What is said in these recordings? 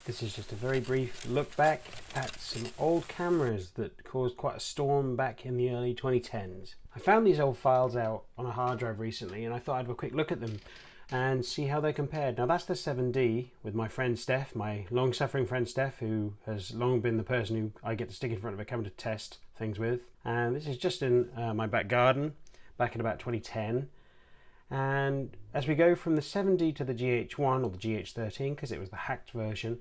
This is just a very brief look back at some old cameras that caused quite a storm back in the early 2010s. I found these old files out on a hard drive recently and I thought I'd have a quick look at them and see how they compared. Now that's the 7D with my friend Steph, my long-suffering friend Steph, who has long been the person who I get to stick in front of a camera to test things with. And this is just in my back garden back in about 2010. And as we go from the 7D to the GH1 or the GH13, because it was the hacked version.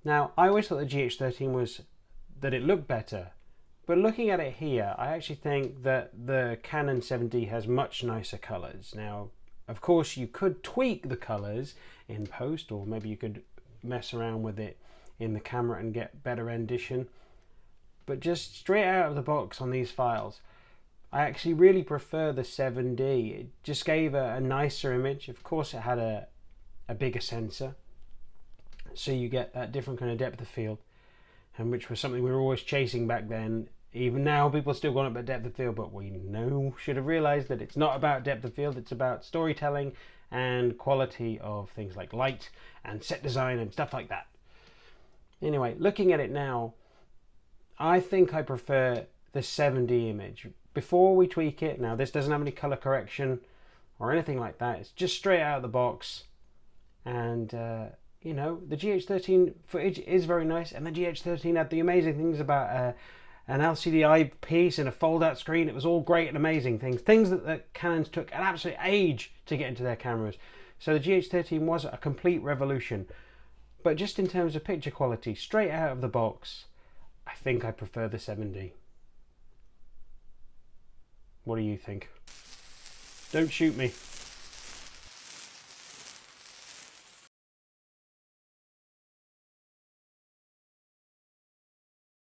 Now, I always thought the GH13 was that it looked better, but looking at it here, I actually think that the Canon 7D has much nicer colors. Now, of course, you could tweak the colors in post, or maybe you could mess around with it in the camera and get better rendition. But just straight out of the box on these files, I actually really prefer the 7D. It just gave a nicer image. Of course, it had a bigger sensor, so you get that different kind of depth of field, and which was something we were always chasing back then. Even now, people still going up at depth of field, but we should have realized that it's not about depth of field, it's about storytelling and quality of things like light and set design and stuff like that. Anyway, looking at it now, I think I prefer the 7D image. Before we tweak it, now this doesn't have any color correction or anything like that, it's just straight out of the box. And you know, the GH13 footage is very nice, and the GH13 had the amazing things about an LCD eyepiece and a fold-out screen. It was all great and amazing things that the Canons took an absolute age to get into their cameras. So the GH13 was a complete revolution. But just in terms of picture quality, straight out of the box, I think I prefer the 7D. What do you think? Don't shoot me.